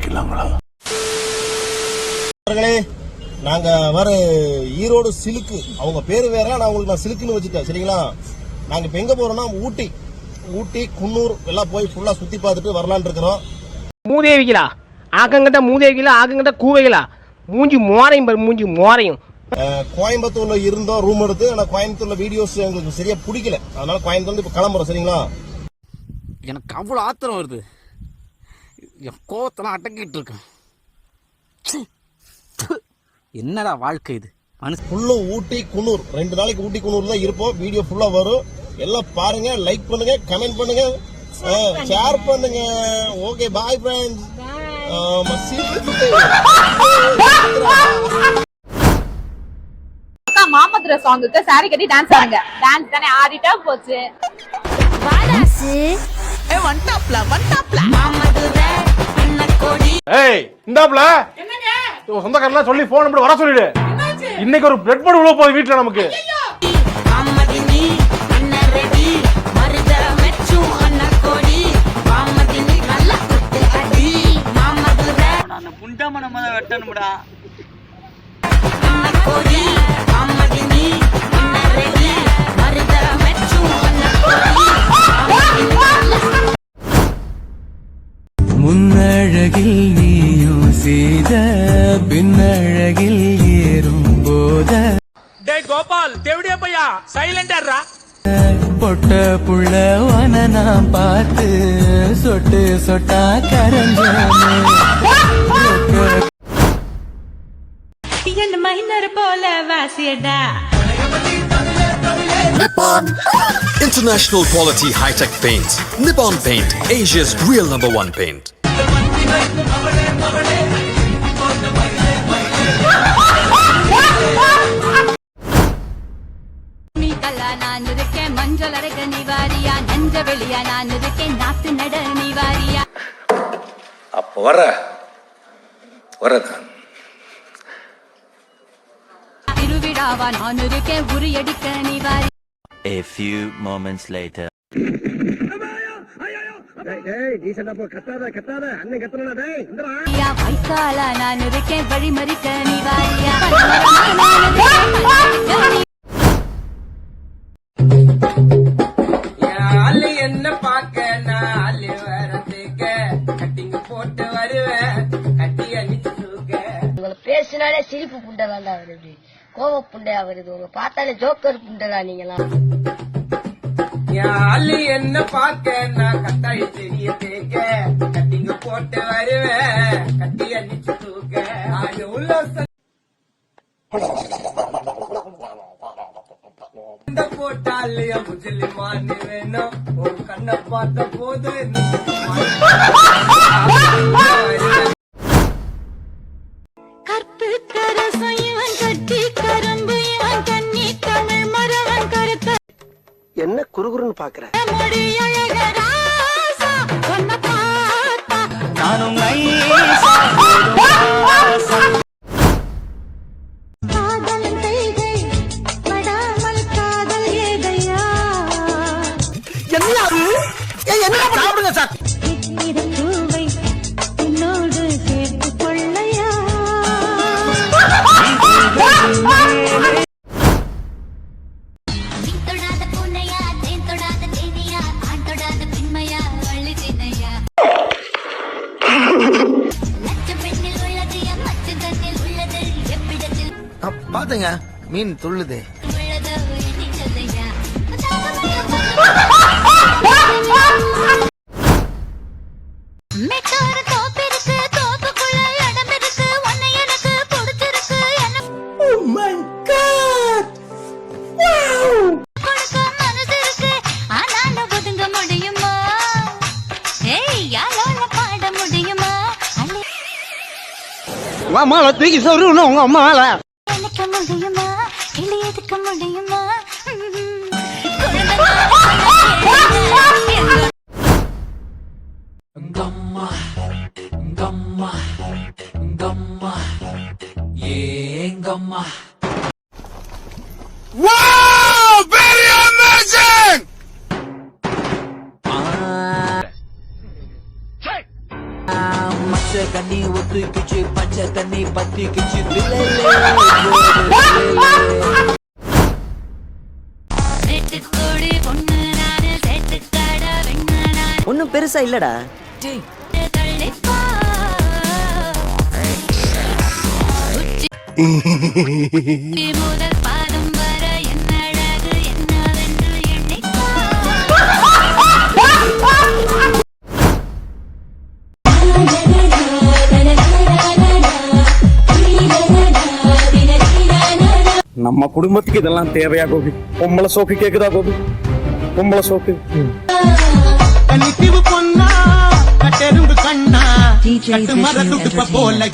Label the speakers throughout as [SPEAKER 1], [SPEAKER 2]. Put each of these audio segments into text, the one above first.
[SPEAKER 1] ஆரம்பிக்கலாங்களா?
[SPEAKER 2] நாங்க வர ஈரோடு சிலுக்கு, அவங்க பேரு வேற, நான் உங்களுக்கு நான் சிலுக்குன்னு வச்சுட்டேன். சரிங்களா? நாங்க இப்ப எங்க போறோம்னா ஊட்டி குன்னூர் எல்லாம் போய் ஃபுல்லா சுத்தி பார்த்துட்டு வரலான்னு இருக்கிறோம்.
[SPEAKER 3] மூதேவிகளா, ஆக்கங்கிட்ட மூதேவிகளா, ஆக்கங்கிட்ட கூவைகளா, மூஞ்சி மோரையும்
[SPEAKER 2] கோயம்புத்தூர்ல இருந்தோம் ரூம் எடுத்து. ஆனா கோயம்புத்தூர்ல வீடியோஸ் எங்களுக்கு சரியா பிடிக்கல, அதனால கோயம்புத்தூர்ல இப்ப கிளம்புறோம். சரிங்களா?
[SPEAKER 4] எனக்கு அவ்வளவு ஆத்திரம் வருது, என் கோவத்தெல்லாம் அடக்கிட்டு இருக்கேன். என்னடா வாழ்க்கை இது.
[SPEAKER 2] ஃபுல்லு ஊட்டி குன்னூர் 2 நாளைக்கு ஊட்டி குன்னூர் தான் இருப்போம். வீடியோ ஃபுல்லா வரும். எல்லாம் பாருங்க, லைக் பண்ணுங்க, கமெண்ட் பண்ணுங்க, ஷேர் பண்ணுங்க. Okay, bye friends.
[SPEAKER 5] மாமதுரை சாங்குக்கு சாரி கட்டி டான்ஸ் ஆடுங்க. டான்ஸ் தானே ஆடிட்டா போச்சு.
[SPEAKER 6] இந்தாப்ல சொந்தக்காரெல்லாம் சொல்லி போன் நம்பர் வர சொல்லிடு. இன்னைக்கு ஒரு பிரெட் போர்டு உள்ள போகுது வீட்டுல நமக்கு.
[SPEAKER 7] முன்னழகில் நீயும் செய்த பின்னழகில் ஏறும் போத
[SPEAKER 8] கோபால் தேவடியா பையா சைலண்டா
[SPEAKER 7] பொட்ட புள்ளவன நான் பார்த்து சொட்டு சொட்டா கரஞ்சேன்.
[SPEAKER 5] மைனர் போல வாசியடா.
[SPEAKER 9] Nippon International Quality High-Tech Paint. Nippon Paint, Asia's real #1 paint.
[SPEAKER 5] நான் இருக்கேன் மஞ்சள் அரைக்க நிவாரியா, நெஞ்ச வெளியா நான் இருக்கேன் நாத்து நட நிவாரியா.
[SPEAKER 1] அப்ப வரதான்
[SPEAKER 5] திருவிழாவா நான் இருக்கேன் உரியடிக்க நிவாரி.
[SPEAKER 7] A few moments later.
[SPEAKER 5] வைக்காலா நான் இருக்கேன் வழிமறிக்க நிவாரியா.
[SPEAKER 8] என்ன பாக்க நான் வரதுக்க கட்டிங்க போட்டு வருவேன், கட்டி அணிச்சு
[SPEAKER 10] உங்களை பேசினாலே சிரிப்பு புண்டை தாண்டா வருது, கோவ புண்டையா வருது. உங்க பார்த்தாலே ஜோக்கர் புண்டைடா நீங்களாம்.
[SPEAKER 8] என்ன பாக்க நான் கட்டாயி தெரிய தேக்க கட்டிங்க போட்டு வருவேன், கட்டி அணிச்சு தூக்க. அது உள்ள போட்டாலே முஜிலி மானி வேணும், ஒரு கண்ணை பார்த்த போது
[SPEAKER 5] கற்பு கரசம் இவன் கட்டி கரும்பு இவன் கண்ணி தமிழ் மரவன் கருத்த
[SPEAKER 2] என்ன குறுகுறுன்னு பாக்குற?
[SPEAKER 5] மொழி அழகராசா சொன்ன பார்த்தா
[SPEAKER 7] நானும்
[SPEAKER 5] காதல் செய்கை படாமல் காதல் ஏதையா.
[SPEAKER 2] என்ன சாப்பிடுங்க சார்.
[SPEAKER 5] பூவை என்னோடு சேர்த்து கொள்ளையா. தொடாத பூனையா, தேன் தொடாத தேனியா, ஆண் தொடாத பெண்மையா, வள்ளி தினையா. லட்ச பெண்ணில் உள்ளது எம் மச்சு தன்னில் உள்ளது எவ்விடத்தில்
[SPEAKER 2] பாத்துங்க, மீன் துள்ளுது.
[SPEAKER 5] உள்ளதோ எண்ணிச்சதையா. மெட்டோர தோப்பு இருக்கு, தோப்புக்குள்ள இடம் இருக்கு, உன்னை எனக்கு பிடிச்சிருக்கு. Oh my God! Wow! கொடுக்க மனசு இருக்கு, ஆனாலும் ஒதுங்க முடியுமா? ஏய், யாரோட பாட முடியுமா?
[SPEAKER 3] அம்மாவை தூக்கி சொல்லுன்னு உங்க அம்மாவால
[SPEAKER 5] எனக்கு முடியுமா? இல்லை எதுக்க முடியுமா?
[SPEAKER 7] கம்மா கம்மா கம்மா ஏங்கம்மா.
[SPEAKER 1] Wow! Very amazing!
[SPEAKER 7] மச்ச தண்ணி ஒத்துக்கிச்சு பச்சை தண்ணி பத்திக்கிச்சு
[SPEAKER 10] ஒன்னும் பெருசா இல்லடா.
[SPEAKER 3] நம்ம குடும்பத்துக்கு இதெல்லாம் தேவையா கோபி? பொம்பளை சோக்கு கேக்குதா கோபி? பொம்பளை சோக்கு
[SPEAKER 8] பொன்னா கட்டெரும்பு கண்ணா கட்டு மரத்துக்கு போல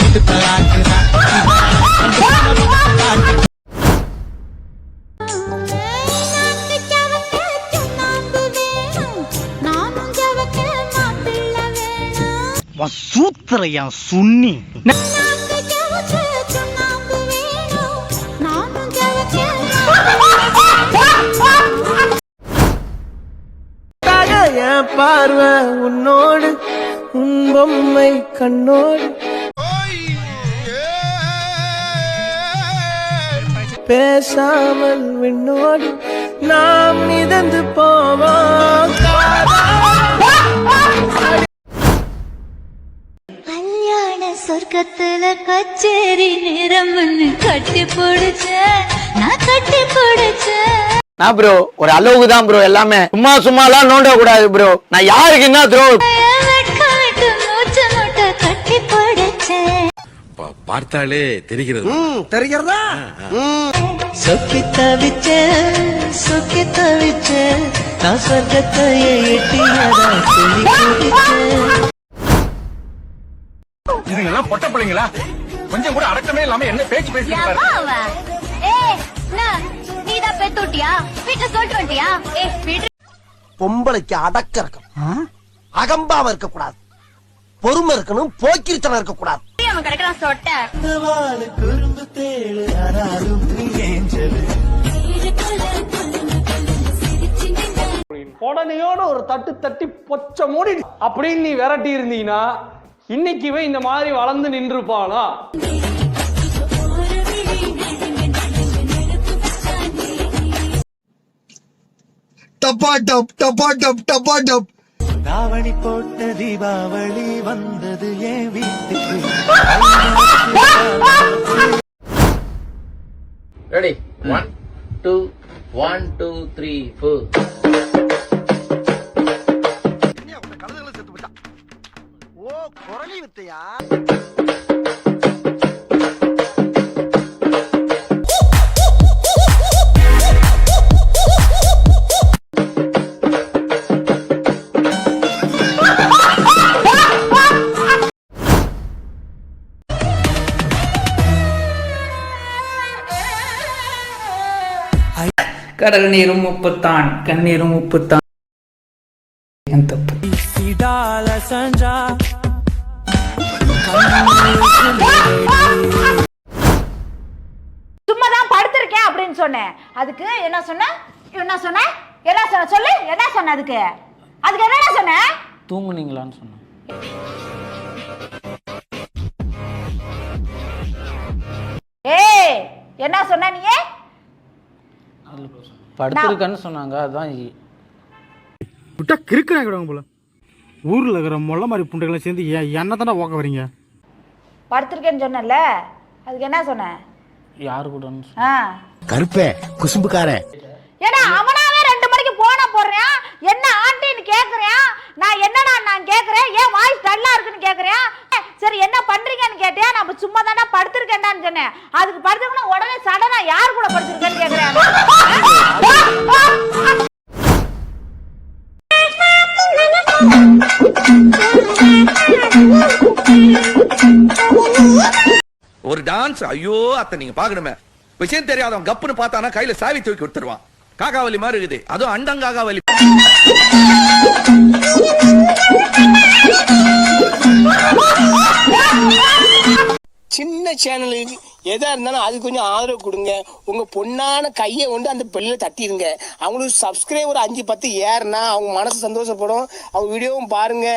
[SPEAKER 3] சூத்திரையா சுன்னி
[SPEAKER 8] பார்வை உன்னோடு உன் பொம்மை கண்ணோடு பேசாமல் விண்ணோடு நாம் மிதந்து போவோம்.
[SPEAKER 5] கல்யாண சொர்க்கத்துல கச்சேரி நேரம்னு கட்டி பிடிச்ச நான் கட்டி பிடிச்ச
[SPEAKER 3] நான் ப்ரோ ஒரு அளவுக்கு தான் ப்ரோ எல்லாமே சும்மா சும்மாலாம் நோண்ட கூடாது ப்ரோ. நான் யாருக்கு என்ன த்ரோ
[SPEAKER 5] கட்டி பிடிச்சேன்
[SPEAKER 1] பார்த்தாலே தெரிகிறது.
[SPEAKER 8] தெரிகிறதா?
[SPEAKER 7] சொக்கி தவிச்ச நான் சொர்க்கத்தையே எட்டியதா சொல்லி
[SPEAKER 6] இதுங்கெல்லாம் பொட்ட பிள்ளைங்களா? கொஞ்சம் கூட அடக்கமே இல்லாம என்ன பேச்சு பேசிட்டு
[SPEAKER 5] நீதான் பெத்தோட்டியா வீட்டுல சொல்லிட்டு வந்துட்டியா?
[SPEAKER 8] பொம்பளைக்கு அடக்க இருக்கணும், அகம்பாவ இருக்க கூடாது, பொறுமை இருக்கணும், போக்கிரித்தனம் இருக்க கூடாது.
[SPEAKER 5] அவன் கிடைக்கிறான் சொட்ட
[SPEAKER 7] குறும்பு தேழு ஆனாலும் ஏஞ்சல்
[SPEAKER 3] உடனையோட ஒரு தட்டு தட்டி பொச்ச மூடி அப்படின்னு நீ விரட்டி இருந்தீங்கன்னா இன்னைக்குவே இந்த மாதிரி வளர்ந்து நின்றுப்பானா?
[SPEAKER 7] தாவணி போட்ட தீபாவளி வந்தது என் வீட்டுக்கு.
[SPEAKER 8] ரெடி 1 2 1 2 3 4. ஓ குரலி வித்தையா?
[SPEAKER 4] கடல் நீரும் உப்புத்தான் கண்ணீரும் உப்புத்தான். தப்பு
[SPEAKER 5] சும்மாதான் படுத்திருக்கேன் அப்படின்னு சொன்னேன். அதுக்கு என்ன சொன்ன? என்ன சொன்ன? என்ன சொன்ன சொல்லு? என்ன சொன்ன? அதுக்கு என்ன சொன்ன?
[SPEAKER 4] தூங்குனீங்களான்னு சொன்னேன்.
[SPEAKER 5] ஏய் என்ன சொன்ன நீ?
[SPEAKER 4] படுத்திருக்கேன்னு சொன்னாங்க. அதான்
[SPEAKER 6] விட்டா கிறுக்கிறாங்க போல. ஊர்ல இருக்கிற மொள்ள மாதிரி புண்டைகளை சேர்ந்து என்ன தானே ஓக்க வரீங்க?
[SPEAKER 5] படுத்திருக்கேன்னு சொன்னல, அதுக்கு என்ன சொன்ன?
[SPEAKER 4] யாரு கூட
[SPEAKER 2] கருப்பே குசும்புக்கார.
[SPEAKER 5] ஏடா அவனாவே 2 மணிக்கு போன போடுறேன், என்ன ஆண்டின்னு கேக்குறேன். நான் என்னடா நான் கேக்குறேன், ஏன் வாய்ஸ் டல்லா இருக்குன்னு கேக்குறேன். சரி என்ன பண்றீங்கன்னு கேட்டேன். நான் சும்மா தானே படுத்திருக்கேன்டான்னு சொன்னேன். அதுக்கு படுத்துக்கணும் உடனே சடனா யார் கூட படுத்திருக்கேன்னு கேக்குறேன்.
[SPEAKER 1] ஒரு டான்ஸ் ஐயோ அத்தை நீங்க பாக்கணுமே. விஷயம் தெரியாதவன் கப்புன்னு பார்த்தானா கையில சாவி தூக்கி கொடுத்துருவான். காகாவலி மாதிரி இருக்குது, அதுவும் அண்டங்காகாவலி.
[SPEAKER 8] சின்ன சேனலுக்கு எதா இருந்தாலும் அது கொஞ்சம் ஆதரவு கொடுங்க. உங்க பொண்ணான கையை கொண்டு அந்த பெல்லில தட்டிடுங்க. அவங்களுக்கு சப்ஸ்கிரைபர் 5-10 ஏறுனா அவங்க மனசு சந்தோஷப்படும். அவங்க வீடியோவும் பாருங்க.